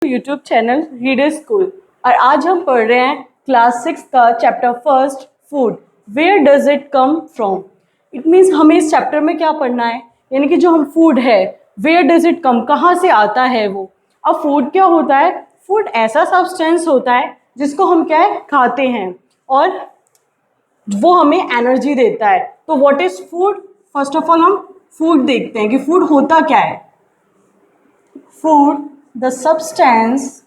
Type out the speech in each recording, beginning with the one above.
YouTube channel reader school. और आज हम पढ़ रहे हैं क्लास 6 का chapter first food. Where does it come from. It means हमें इस चैप्टर में क्या पढ़ना है, यानी कि जो हम फूड है वेयर डज इट कम, कहाँ से आता है वो। अब फूड क्या होता है? फूड ऐसा सब्सटेंस होता है जिसको हम क्या है खाते हैं और वो हमें एनर्जी देता है। तो what is food? First of all हम फूड देखते हैं कि फूड होता क्या है। Food, the substance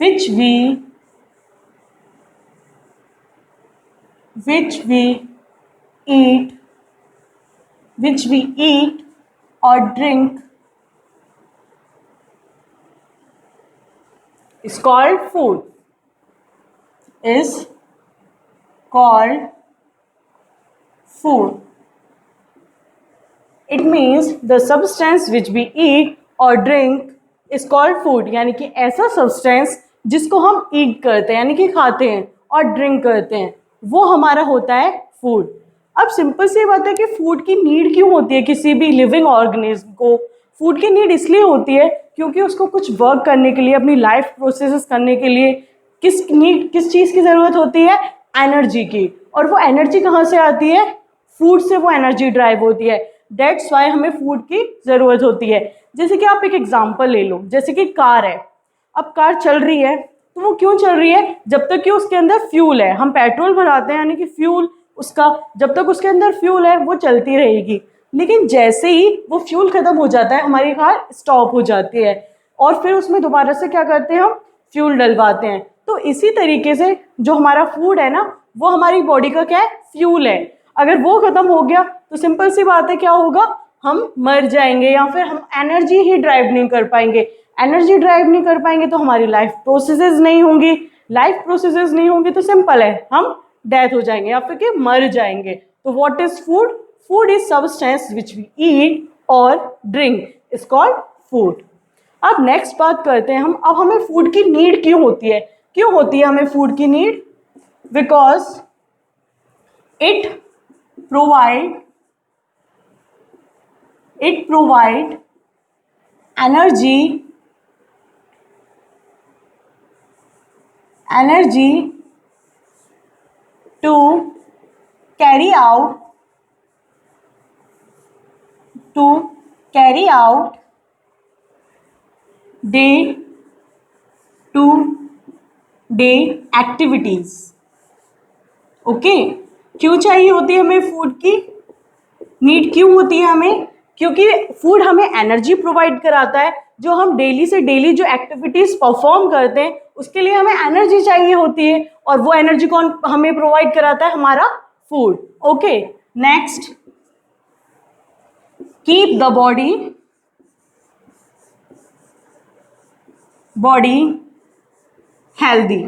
which we eat or drink is called food. Is called food. It means the substance which we eat or drink is called food. यानी कि ऐसा सब्सटेंस जिसको हम ईट करते हैं यानी कि खाते हैं और ड्रिंक करते हैं वो हमारा होता है फूड। अब सिंपल सी बात है कि फूड की नीड क्यों होती है किसी भी लिविंग ऑर्गेनिज्म को। फूड की नीड इसलिए होती है क्योंकि उसको कुछ वर्क करने के लिए, अपनी लाइफ प्रोसेसेस करने के लिए किस चीज़ की ज़रूरत होती है? एनर्जी की। और वो एनर्जी कहाँ से आती है? फूड से वो एनर्जी ड्राइव होती है। डेट्स वाई हमें फूड की ज़रूरत होती है। जैसे कि आप एक एग्जांपल ले लो, जैसे कि कार है। अब कार चल रही है तो वो क्यों चल रही है? जब तक कि उसके अंदर फ्यूल है। हम पेट्रोल भराते हैं यानी कि फ्यूल उसका, जब तक उसके अंदर फ्यूल है वो चलती रहेगी। लेकिन जैसे ही वो फ्यूल खत्म हो जाता है हमारी कार स्टॉप हो जाती है और फिर उसमें दोबारा से क्या करते हैं हम? फ्यूल डलवाते हैं। तो इसी तरीके से जो हमारा फूड है ना वो हमारी बॉडी का क्या है? फ्यूल है। अगर वो खत्म हो गया तो सिंपल सी बात है क्या होगा? हम मर जाएंगे या फिर हम एनर्जी ही ड्राइव नहीं कर पाएंगे। एनर्जी ड्राइव नहीं कर पाएंगे तो हमारी लाइफ प्रोसेसेस नहीं होंगी। लाइफ प्रोसेसेस नहीं होंगी तो सिंपल है हम डेथ हो जाएंगे या फिर कि मर जाएंगे। तो what is food? Food is substance which we eat और ड्रिंक इज कॉल्ड फूड। अब नेक्स्ट बात करते हैं हम, अब हमें फूड की नीड क्यों होती है? क्यों होती है हमें फूड की need? Because it provide energy to carry out day to day activities। Okay क्यों चाहिए होती है हमें फूड की नीड? क्यों होती है हमें? क्योंकि फूड हमें एनर्जी प्रोवाइड कराता है। जो हम डेली से डेली जो एक्टिविटीज परफॉर्म करते हैं उसके लिए हमें एनर्जी चाहिए होती है और वो एनर्जी कौन हमें प्रोवाइड कराता है? हमारा food. Okay next, keep the body healthy.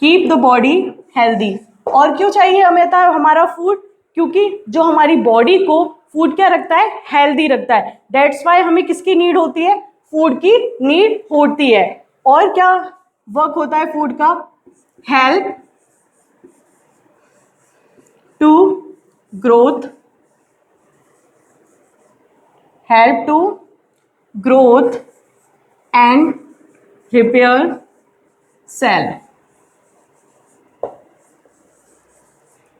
Keep the body healthy. और क्यों चाहिए हमें हमारा फूड? क्योंकि जो हमारी बॉडी को फूड क्या रखता है? हेल्दी रखता है। डेट्स वाई हमें किसकी नीड होती है? फूड की नीड होती है। और क्या वर्क होता है फूड का? Help to growth and repair cell.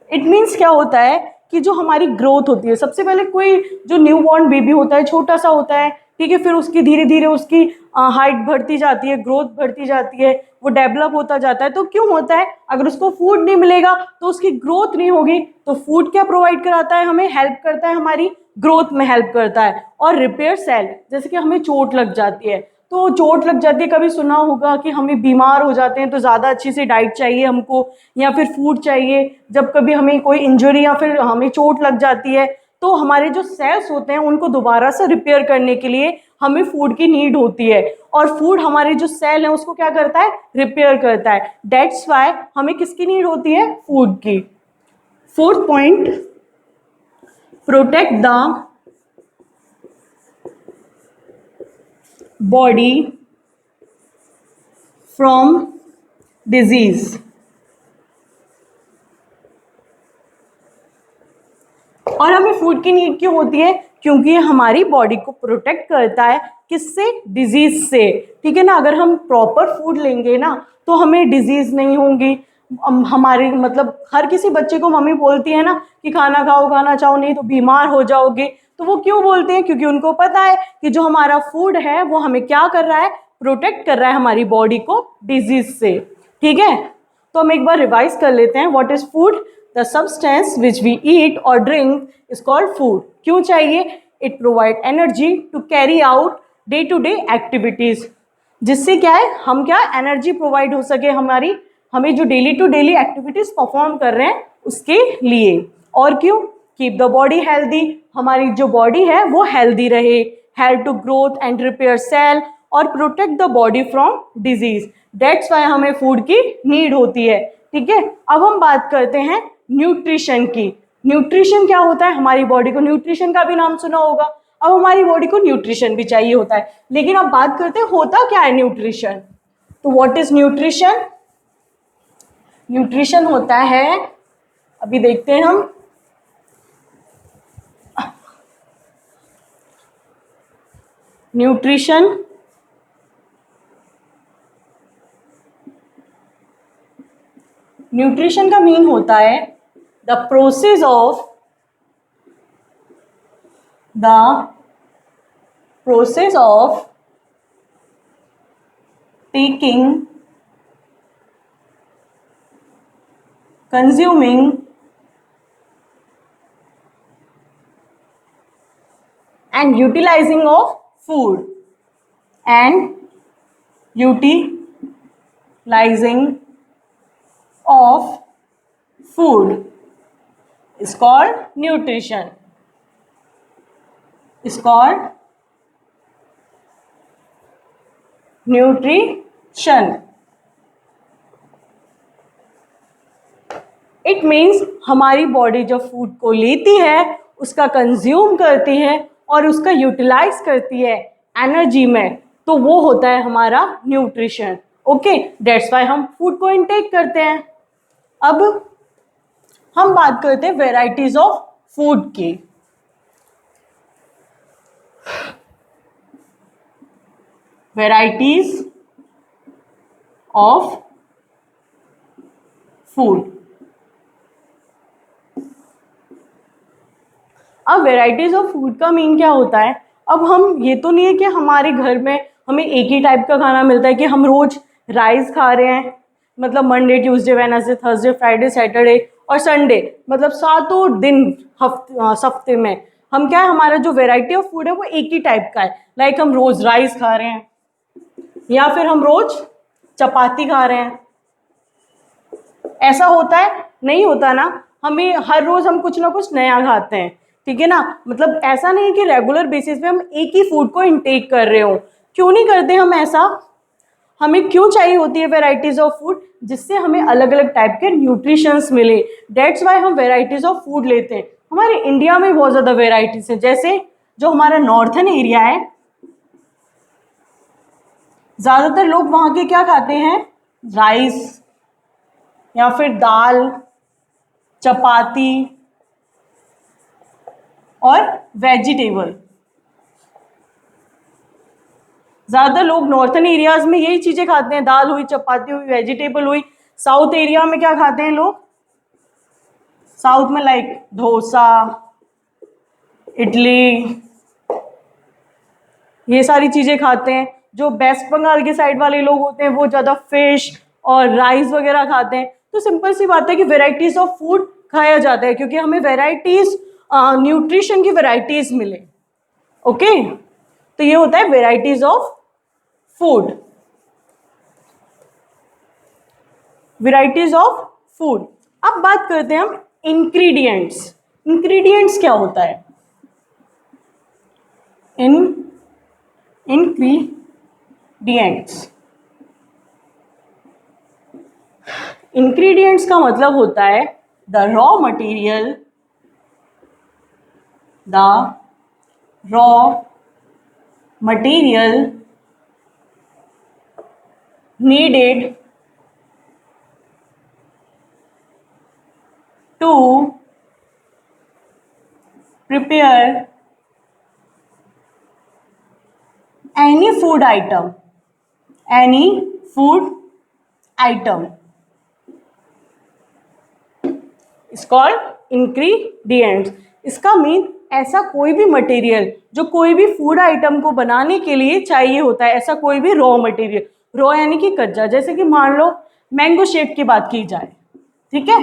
It means क्या होता है कि जो हमारी ग्रोथ होती है, सबसे पहले कोई जो न्यू बॉर्न बेबी होता है छोटा सा होता है, ठीक है, फिर उसकी धीरे धीरे उसकी हाइट बढ़ती जाती है, ग्रोथ बढ़ती जाती है, वो डेवलप होता जाता है। तो क्यों होता है? अगर उसको फूड नहीं मिलेगा तो उसकी ग्रोथ नहीं होगी। तो फूड क्या प्रोवाइड कराता है? हमें हेल्प करता है, हमारी ग्रोथ में हेल्प करता है। और रिपेयर सेल, जैसे कि हमें चोट लग जाती है, तो चोट लग जाती है, कभी सुना होगा कि हमें बीमार हो जाते हैं तो ज़्यादा अच्छी सी डाइट चाहिए हमको या फिर फूड चाहिए। जब कभी हमें कोई इंजरी या फिर हमें चोट लग जाती है तो हमारे जो सेल्स होते हैं उनको दोबारा से रिपेयर करने के लिए हमें फूड की नीड होती है। और फूड हमारे जो सेल है उसको क्या करता है? रिपेयर करता है। डेट्स वाई हमें किसकी नीड होती है? फूड की। Fourth point, protect the body from disease. और हमें फूड की नीड क्यों होती है? क्योंकि ये हमारी बॉडी को प्रोटेक्ट करता है, किससे? डिजीज से, ठीक है ना। अगर हम प्रॉपर फूड लेंगे ना तो हमें डिजीज नहीं होंगी। हमारे मतलब हर किसी बच्चे को मम्मी बोलती है ना कि खाना खाओ खाना चाहो, नहीं तो बीमार हो जाओगे। तो वो क्यों बोलते हैं? क्योंकि उनको पता है कि जो हमारा फूड है वो हमें क्या कर रहा है? प्रोटेक्ट कर रहा है हमारी बॉडी को डिजीज से, ठीक है। तो हम एक बार रिवाइज कर लेते हैं। What is food? The substance which we eat और ड्रिंक इज कॉल्ड फूड। क्यों चाहिए? It provide energy to carry out day to day activities, जिससे क्या है, हम क्या एनर्जी प्रोवाइड हो सके हमारी, हमें जो daily to daily activities perform कर रहे हैं उसके लिए। और क्यों? कीप द बॉडी हेल्दी, हमारी जो बॉडी है वो हेल्दी रहे, help to growth and repair cell, और protect the body from disease. That's why हमें फूड की नीड होती है, ठीक है। अब हम बात करते हैं न्यूट्रिशन की। न्यूट्रिशन क्या होता है? हमारी बॉडी को न्यूट्रिशन का भी नाम सुना होगा। अब हमारी बॉडी को न्यूट्रिशन भी चाहिए होता है, लेकिन अब बात करते हैं होता क्या है न्यूट्रिशन। तो व्हाट इज न्यूट्रिशन? न्यूट्रिशन होता है, अभी देखते हैं हम, न्यूट्रिशन न्यूट्रिशन का मीन होता है the process of taking, consuming and utilizing of food, and utilizing of food is called nutrition, is called nutrition. It means हमारी बॉडी जब फूड को लेती है, उसका कंज्यूम करती है और उसका यूटिलाइज करती है एनर्जी में, तो वो होता है हमारा न्यूट्रिशन। ओके, दैट्स वाई हम फूड को इनटेक करते हैं। अब हम बात करते हैं वेराइटीज ऑफ फूड की। Varieties of food. अब वेराइटीज ऑफ फूड का मीन क्या होता है? अब हम ये तो नहीं है कि हमारे घर में हमें एक ही टाइप का खाना मिलता है कि हम रोज राइस खा रहे हैं, मतलब Monday Tuesday Wednesday Thursday Friday Saturday और संडे, मतलब 7 दिन हफ्ते में हम क्या है, हमारा जो वेराइटी ऑफ फूड है वो एक ही टाइप का है। लाइक हम रोज राइस खा रहे हैं या फिर हम रोज चपाती खा रहे हैं, ऐसा होता है? नहीं होता ना। हमें हर रोज हम कुछ ना कुछ नया खाते हैं, ठीक है ना। मतलब ऐसा नहीं कि रेगुलर बेसिस पे हम एक ही फूड को इनटेक कर रहे हो। क्यों नहीं करते हम ऐसा? हमें क्यों चाहिए होती है वेराइटीज ऑफ फूड? जिससे हमें अलग अलग टाइप के न्यूट्रिशंस मिले। दैट्स वाई हम वेराइटीज ऑफ फूड लेते हैं। हमारे इंडिया में बहुत ज़्यादा वेराइटीज है, जैसे जो हमारा नॉर्थन एरिया है, ज़्यादातर लोग वहाँ के क्या खाते हैं? राइस या फिर दाल, चपाती और वेजिटेबल। ज़्यादातर लोग नॉर्थन एरियाज में यही चीज़ें खाते हैं, दाल हुई, चपाती हुई, वेजिटेबल हुई। साउथ एरिया में क्या खाते हैं लोग? साउथ में लाइक डोसा, इडली, ये सारी चीज़ें खाते हैं। जो वेस्ट बंगाल के साइड वाले लोग होते हैं वो ज़्यादा फिश और राइस वगैरह खाते हैं। तो सिंपल सी बात है कि वेराइटीज़ ऑफ फूड खाया जाता है क्योंकि हमें वेराइटीज़, न्यूट्रिशन की वेराइटीज़ मिले। ओके, तो ये होता है varieties of food. Varieties of food. अब बात करते हैं हम इंग्रेडिएंट्स। इंग्रेडिएंट्स क्या होता है? इंग्रेडिएंट्स, इंग्रेडिएंट्स का मतलब होता है the raw material, the raw material needed to prepare any food item, any food item is called ingredients. इसका मीन ऐसा कोई भी मटेरियल जो कोई भी फूड आइटम को बनाने के लिए चाहिए होता है, ऐसा कोई भी रॉ मटेरियल, रॉ यानी कि कच्चा, जैसे कि मान लो मैंगो शेक की बात की जाए, ठीक है।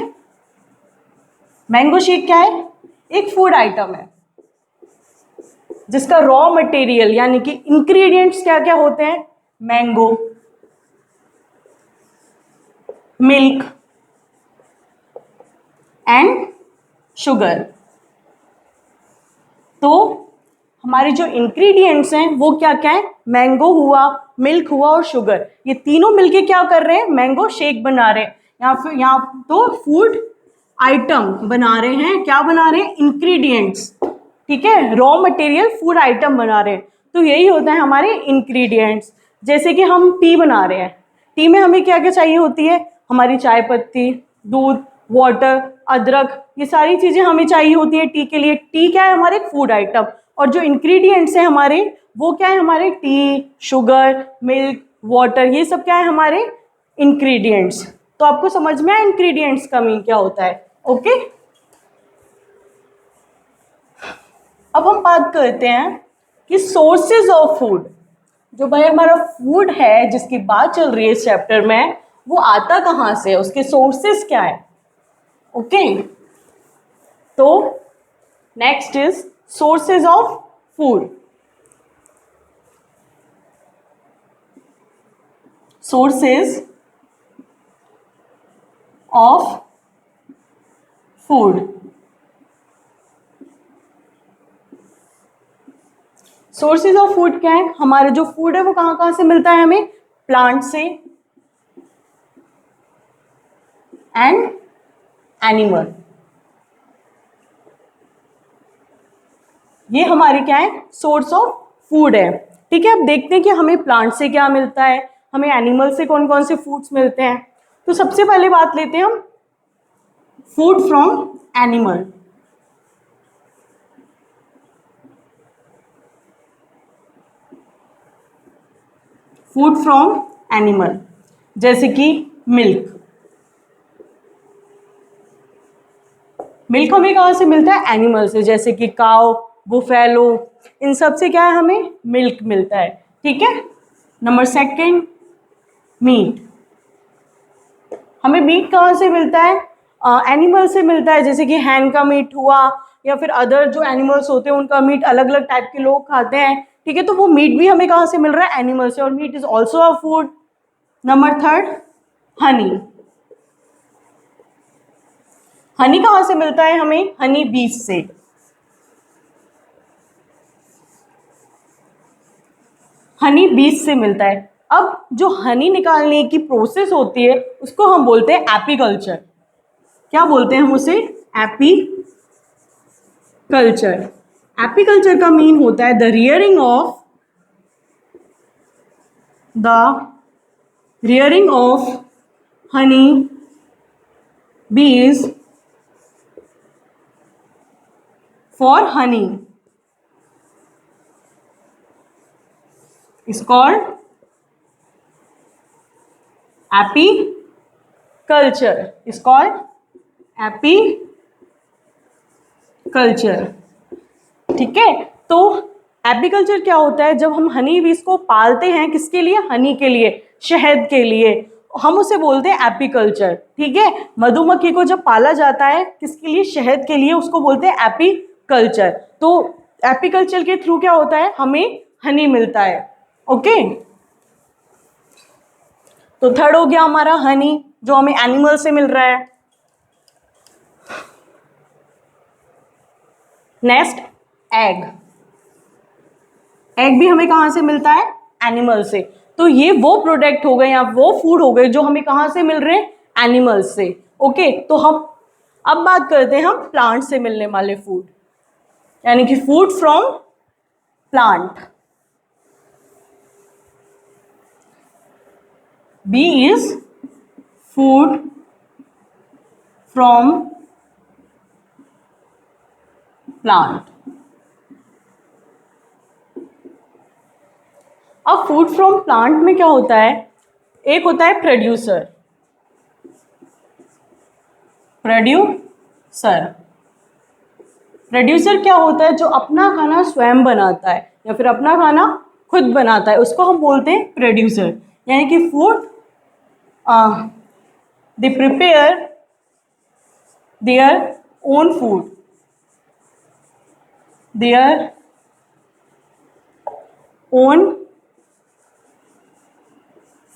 मैंगो शेक क्या है? एक फूड आइटम है जिसका रॉ मटेरियल यानी कि इंग्रेडिएंट्स क्या क्या होते हैं? Mango, milk and sugar. तो हमारे जो इंग्रेडिएंट्स हैं वो क्या क्या है? मैंगो हुआ, मिल्क हुआ और शुगर। ये तीनों मिलके क्या कर रहे हैं? मैंगो शेक बना रहे हैं, या फिर यहाँ तो फूड आइटम बना रहे हैं। क्या बना रहे हैं? इंग्रेडिएंट्स, ठीक है, रॉ मटेरियल फूड आइटम बना रहे हैं। तो यही होता है हमारे इंग्रेडिएंट्स। जैसे कि हम टी बना रहे हैं, टी में हमें क्या क्या चाहिए होती है? हमारी चाय पत्ती, दूध, वाटर, अदरक, ये सारी चीज़ें हमें चाहिए होती है टी के लिए। टी क्या है? हमारे फूड आइटम। और जो इंग्रेडिएंट्स हैं हमारे, वो क्या है? हमारे टी, शुगर, मिल्क, वाटर, ये सब क्या है? हमारे इंग्रेडिएंट्स। तो आपको समझ में आया इंग्रेडिएंट्स का मीन क्या होता है? ओके। अब हम बात करते हैं कि सोर्सेज ऑफ फूड। जो भाई हमारा फूड है जिसकी बात चल रही है इस चैप्टर में, वो आता कहाँ से है, उसके सोर्सेज क्या है? ओके। तो next is sources of food. Sources of food. Sources of food क्या है? हमारा जो फूड है वो कहाँ कहाँ से मिलता है हमें? प्लांट से एंड एनिमल। ये हमारी क्या है? सोर्स ऑफ फूड है, ठीक है। अब देखते हैं कि हमें प्लांट से क्या मिलता है, हमें एनिमल से कौन कौन से फूड्स मिलते हैं। तो सबसे पहले बात लेते हैं हम food from animal. Food from animal, जैसे कि मिल्क। मिल्क हमें कहाँ से मिलता है? एनिमल से, जैसे कि काउ, बुफेलो, इन सब से क्या है? हमें मिल्क मिलता है, ठीक है। Number second, meat. हमें मीट कहाँ से मिलता है? एनिमल से मिलता है, जैसे कि हैन का मीट हुआ, या फिर अदर जो एनिमल्स होते हैं उनका मीट अलग अलग टाइप के लोग खाते हैं, ठीक है। तो वो मीट भी हमें कहाँ से मिल रहा है? एनिमल से, और meat is also a food. Number third, honey. Honey कहाँ से मिलता है हमें? हनी बीज से। हनी बीज से मिलता है। अब जो हनी निकालने की प्रोसेस होती है उसको हम बोलते हैं एपीकल्चर। क्या बोलते हैं हम उसे? एपीकल्चर। एपीकल्चर का मीन होता है the rearing of honey bees for honey is called apiculture. Is called apiculture, ठीक है। तो एपीकल्चर क्या होता है? जब हम हनी बीज को पालते हैं, किसके लिए? हनी के लिए, शहद के लिए, हम उसे बोलते हैं एपीकल्चर, ठीक है। मधुमक्खी को जब पाला जाता है किसके लिए? शहद के लिए, उसको बोलते हैं एपीकल्चर। तो एपीकल्चर के थ्रू क्या होता है? हमें हनी मिलता है, ओके। तो थर्ड हो गया हमारा हनी, जो हमें एनिमल से मिल रहा है। Next, egg. एग भी हमें कहाँ से मिलता है? एनिमल से। तो ये वो प्रोडक्ट हो गए या वो फूड हो गए जो हमें कहाँ से मिल रहे हैं? एनिमल से, ओके। तो हम अब बात करते हैं हम प्लांट से मिलने वाले फूड, यानी कि food from plant. B is food from plant. अब फूड फ्रॉम प्लांट में क्या होता है, एक होता है प्रोड्यूसर। प्रोड्यूसर क्या होता है, जो अपना खाना स्वयं बनाता है या फिर अपना खाना खुद बनाता है, उसको हम बोलते हैं प्रोड्यूसर। यानी कि food they prepare their own food, their own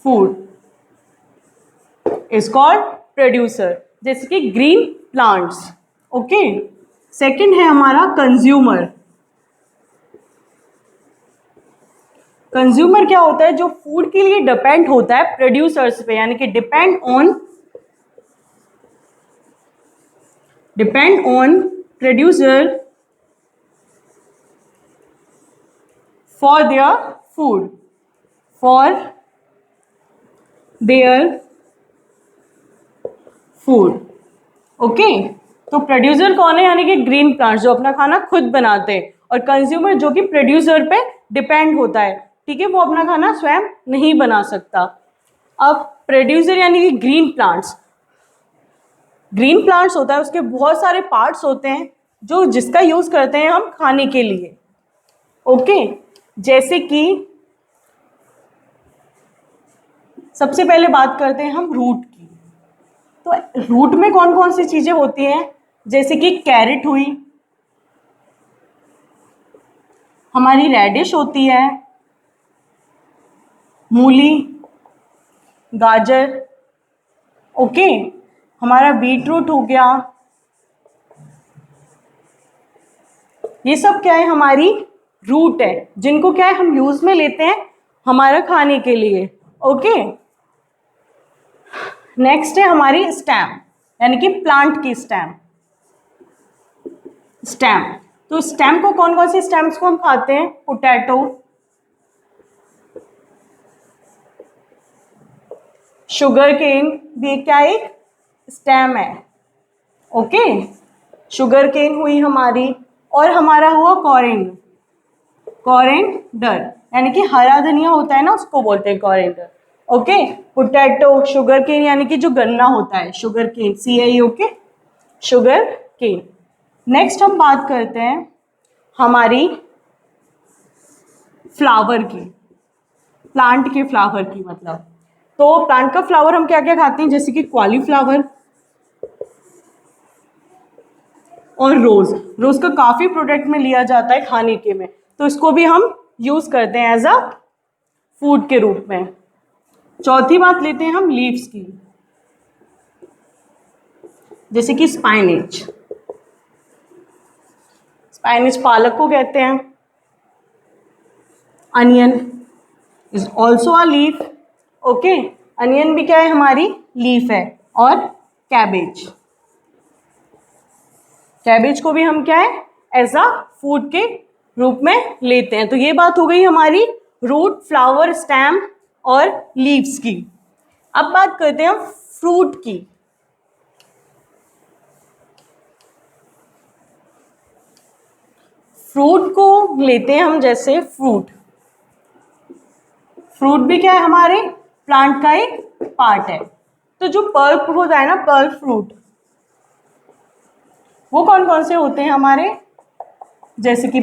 food is called producer, जैसे कि ग्रीन प्लांट्स। ओके, सेकंड है हमारा कंज्यूमर। कंज्यूमर क्या होता है, जो फूड के लिए डिपेंड होता है प्रोड्यूसर्स पे, यानी कि depend on producer for their food. Okay, तो प्रोड्यूसर कौन है, यानी कि ग्रीन प्लांट्स जो अपना खाना खुद बनाते हैं, और कंज्यूमर जो कि प्रोड्यूसर पे डिपेंड होता है, ठीक है, वो अपना खाना स्वयं नहीं बना सकता। अब प्रोड्यूसर यानी कि ग्रीन प्लांट्स होता है, उसके बहुत सारे पार्ट्स होते हैं जो जिसका यूज करते हैं हम खाने के लिए। ओके, जैसे कि सबसे पहले बात करते हैं हम रूट की। तो रूट में कौन कौन सी चीजें होती हैं, जैसे कि कैरेट हुई, हमारी रेडिश होती है, मूली, गाजर, ओके, हमारा बीटरूट हो गया, ये सब क्या है, हमारी रूट है, जिनको क्या है हम यूज में लेते हैं हमारा खाने के लिए। ओके, नेक्स्ट है हमारी स्टेम, यानी कि प्लांट की स्टेम। तो स्टेम को कौन कौन सी स्टेम्स को हम खाते हैं, पोटैटो, शुगर केन भी क्या एक स्टेम है। ओके, शुगर केन हुई हमारी, और हमारा हुआ कोरिएंडर, यानी कि हरा धनिया होता है ना, उसको बोलते हैं coriander. Okay, potato, sugar cane यानी कि जो गन्ना होता है, sugar cane, CAE, okay, sugar cane. Next हम बात करते हैं हमारी फ्लावर की, प्लांट के फ्लावर की, मतलब तो प्लांट का फ्लावर हम क्या क्या खाते हैं, जैसे कि कॉलीफ्लावर और रोज का काफी प्रोडक्ट में लिया जाता है खाने के में, तो इसको भी हम यूज करते हैं एज अ फूड के रूप में। चौथी बात लेते हैं हम लीव्स की, जैसे कि स्पाइनेच पालक को कहते हैं, onion is also a leaf. Okay, onion भी क्या है, हमारी लीफ है, और कैबेज को भी हम क्या है एज अ फूड के रूप में लेते हैं। तो ये बात हो गई हमारी रूट, फ्लावर, स्टेम और लीव्स की। अब बात करते हैं फ्रूट की। फ्रूट को लेते हैं हम, जैसे फ्रूट भी क्या है, हमारे प्लांट का एक पार्ट है। तो जो पल्प होता है ना, पल्प फ्रूट, वो कौन कौन से होते हैं हमारे, जैसे कि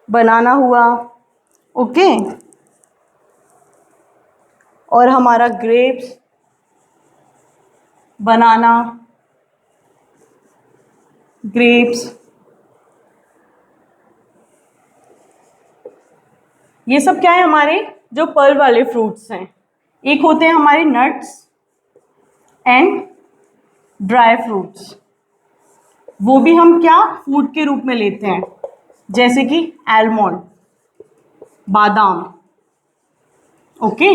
बनाना हुआ, ओके, और हमारा ग्रेप्स, बनाना, ग्रेप्स, ये सब क्या है हमारे जो पल्प वाले फ्रूट्स हैं। एक होते हैं हमारे नट्स एंड ड्राई फ्रूट्स, वो भी हम क्या फूड के रूप में लेते हैं, जैसे कि आलमंड, बादाम। ओके,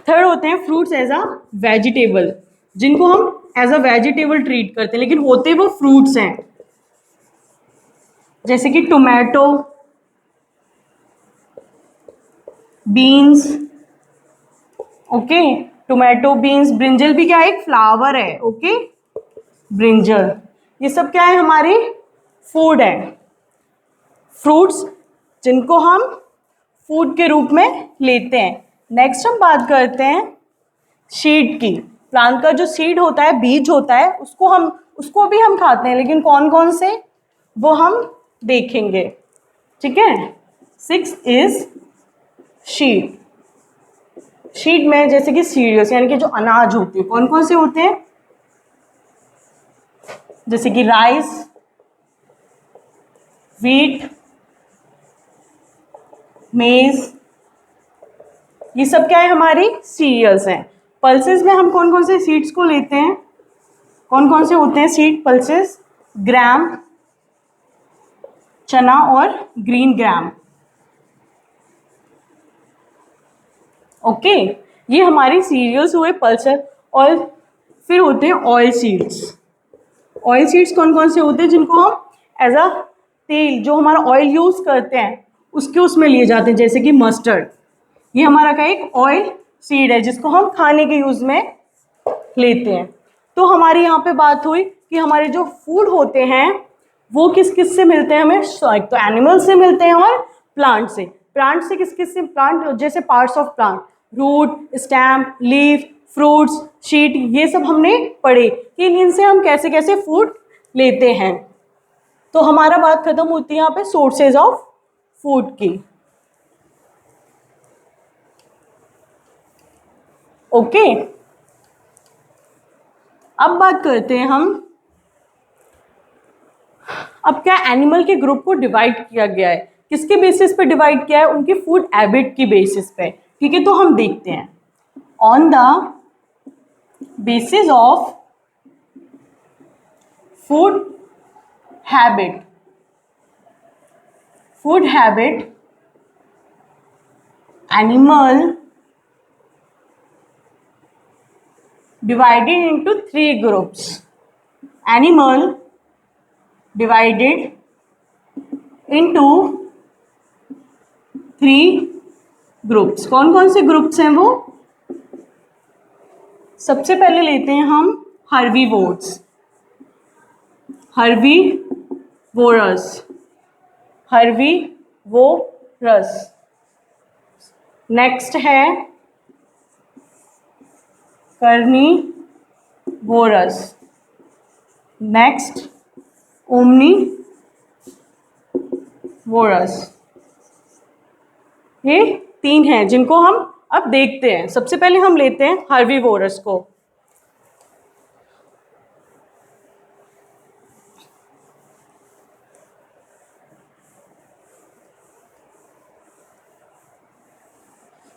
थर्ड होते हैं फ्रूट्स एज अ वेजिटेबल, जिनको हम एज अ वेजिटेबल ट्रीट करते हैं, लेकिन होते वो फ्रूट्स हैं, जैसे कि tomato, beans, okay, tomato, beans, brinjal भी क्या है, एक फ्लावर है, ओके, ब्रिंजल, ये सब क्या है हमारे फूड है। फ्रूट्स जिनको हम फूड के रूप में लेते हैं। नेक्स्ट हम बात करते हैं सीड की। प्लांट का जो सीड होता है, बीज होता है, उसको भी हम खाते हैं, लेकिन कौन कौन से वो हम देखेंगे। ठीक है। 6 इज सीड। सीड में जैसे कि सीरियल्स यानी कि जो अनाज होते हैं, कौन कौन से होते हैं, जैसे कि राइस, व्हीट, मेज, ये सब क्या है, हमारी सीरियल्स हैं। पल्सेस में हम कौन कौन से सीड्स को लेते हैं, कौन कौन से होते हैं सीड पल्सेस, ग्राम, चना और ग्रीन ग्राम। ओके, ये हमारी सीरियल्स हुए, पल्सर। और फिर होते हैं ऑयल सीड्स। ऑयल सीड्स कौन कौन से होते हैं, जिनको हम एज अ तेल, जो हमारा ऑयल यूज करते हैं उसके उसमें लिए जाते हैं, जैसे कि मस्टर्ड। ये हमारा का एक ऑयल सीड है जिसको हम खाने के यूज में लेते हैं। तो हमारी यहाँ पे बात हुई कि हमारे जो फूड होते हैं वो किस किस से मिलते हैं हमें। एक तो एनिमल से मिलते हैं और प्लांट से। प्लांट से किस किस से, प्लांट जैसे parts of plant, root, stem, leaf, fruits, seed, ये सब हमने पढ़े कि इनसे हम कैसे कैसे फूड लेते हैं। तो हमारा बात खत्म होती है यहाँ पे सोर्सेज ऑफ फूड की। ओके, अब बात करते हैं हम, अब क्या एनिमल के ग्रुप को डिवाइड किया गया है, किसके बेसिस पे डिवाइड किया है, उनकी फूड हैबिट की बेसिस पे। ठीक है, तो हम देखते हैं on the basis of food habit. Food habit, animal divided into 3 groups. Animal divided into 3 groups. कौन कौन से ग्रुप्स हैं वो, सबसे पहले लेते हैं हम हर्बीवोर्स, हर्बीवोरस, हर्बीवोरस। नेक्स्ट है कार्निवोरस, नेक्स्ट ओमनीवोरस। ये 3 हैं जिनको हम अब देखते हैं। सबसे पहले हम लेते हैं हर्बीवोरस को।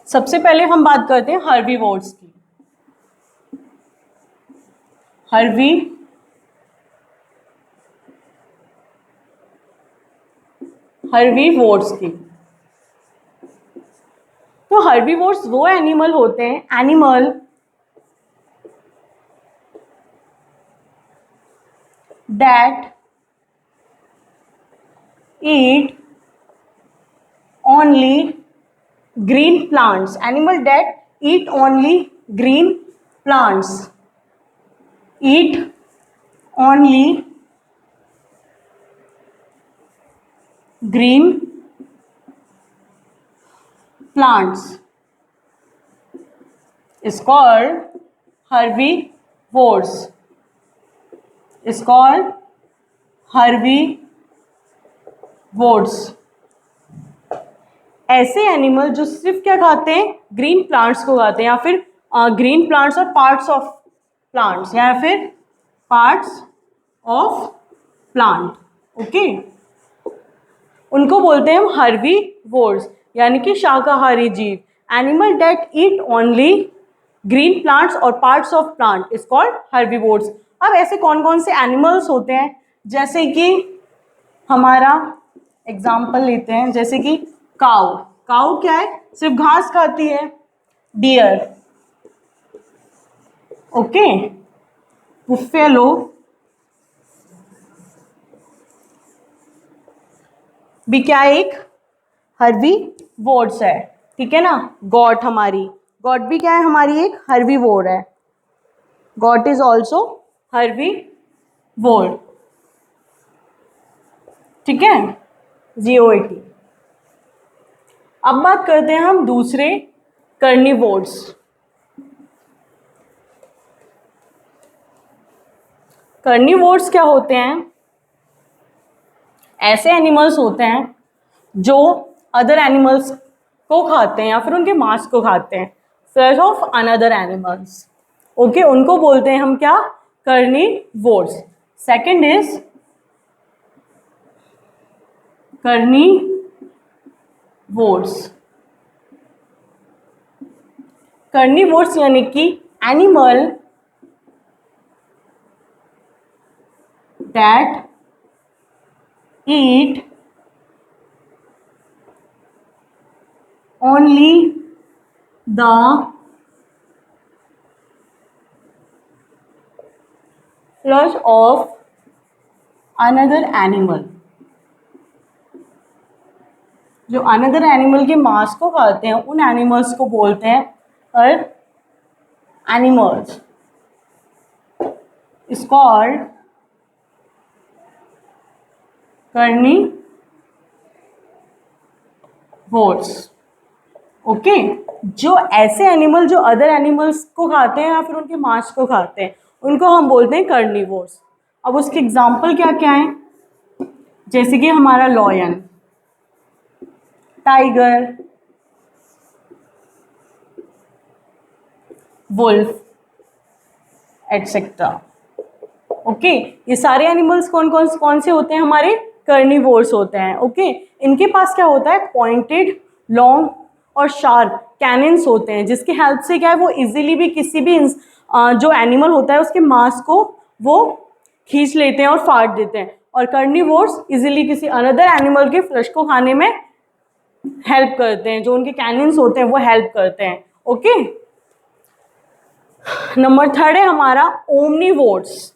सबसे पहले हम बात करते हैं हर्बीवोर्स की। हर्बीवोर्स की। तो हर्बीवोर्स वो एनिमल होते हैं, animal that eat only green plants, animal that eat only green plants, eat only green plants is called herbivores, is called herbivores। ऐसे एनिमल जो सिर्फ क्या खाते हैं, ग्रीन प्लांट्स को खाते हैं, या फिर ग्रीन प्लांट्स और पार्ट्स ऑफ प्लांट्स, या फिर पार्ट्स ऑफ प्लांट। ओके, उनको बोलते हैं हम हर्बीवोर्स, यानी कि शाकाहारी जीव। Animal that eat only green plants और parts of plant is called herbivores. अब ऐसे कौन कौन से एनिमल्स होते हैं, जैसे कि हमारा एग्जाम्पल लेते हैं, जैसे कि काऊ। काऊ क्या है, सिर्फ घास खाती है। Dear, okay. बुफेलो भी क्या है, एक हर्बीवोर्स है। ठीक है ना। गॉट, हमारी गॉट भी क्या है, हमारी एक हर्बीवोर है। Got is also herbivore. ठीक है। ZOAT। अब बात करते हैं हम दूसरे कार्निवोर्स। कार्निवोर्स क्या होते हैं? ऐसे एनिमल्स होते हैं जो अदर एनिमल्स को खाते हैं या फिर उनके मांस को खाते हैं, flesh of another animals. Okay, उनको बोलते हैं हम क्या? Carnivores. Second is carnivores. Carnivores यानी कि animal that eat only the flesh of another animal। जो अनदर एनिमल के मांस को खाते हैं उन एनिमल्स को बोलते हैं animals is called carnivores. Okay, जो ऐसे एनिमल जो अदर एनिमल्स को खाते हैं या फिर उनके मांस को खाते हैं उनको हम बोलते हैं कार्निवोर्स। अब उसके एग्जाम्पल क्या क्या हैं? जैसे कि हमारा lion, tiger, wolf etcetera. Okay, ये सारे एनिमल्स कौन से होते हैं? हमारे कार्निवोर्स होते हैं। ओके, इनके पास क्या होता है? पॉइंटेड, लॉन्ग और शार्प कैनिन्स होते हैं, जिसकी हेल्प से क्या है वो इजीली भी किसी भी जो एनिमल होता है उसके मांस को वो खींच लेते हैं और फाड़ देते हैं। और कार्निवोर्स इजीली किसी अनदर एनिमल के फ्लश को खाने में हेल्प करते हैं, जो उनके कैनिन्स होते हैं वो हेल्प करते हैं। ओके, नंबर थर्ड है हमारा ओमनीवोर्स।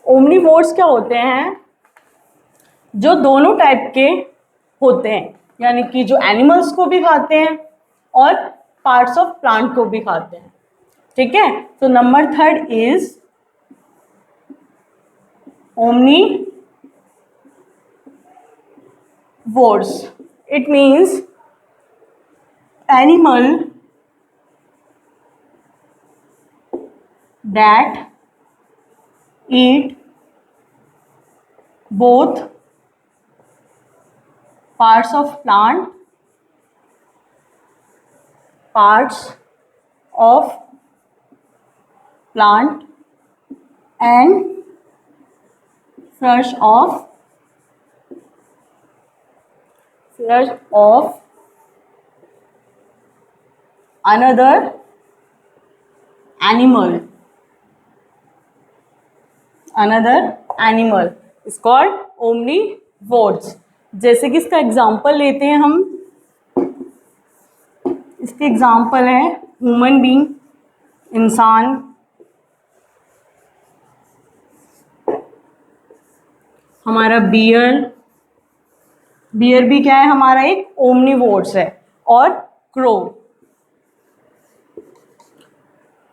ओमनीवोर्स क्या होते हैं? जो दोनों टाइप के होते हैं, यानी कि जो एनिमल्स को भी खाते हैं और पार्ट्स ऑफ प्लांट को भी खाते हैं। ठीक है, तो number third is omnivores. It means animal that eat both parts of plant, parts of plant and flesh of another animal is called omnivores। जैसे कि इसका एग्जाम्पल लेते हैं हम, इसके एग्जाम्पल है ह्यूमन बीइंग, इंसान, हमारा बियर भी क्या है? हमारा एक ओमनीवोर्स है। और क्रो,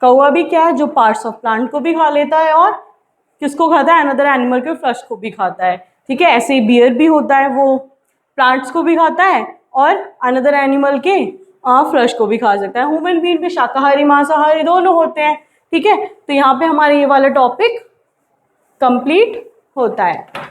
कौवा भी क्या है? जो पार्ट्स ऑफ प्लांट को भी खा लेता है और किसको खाता है? अनदर एनिमल के फ्लश को भी खाता है। ठीक है, ऐसे ही बियर भी होता है, वो प्लांट्स को भी खाता है और अनदर एनिमल के फ्लश को भी खा सकता है। ह्यूमन बीइंग भी शाकाहारी मांसाहारी दोनों होते हैं। ठीक है, तो यहाँ पे हमारा ये वाला टॉपिक कंप्लीट होता है।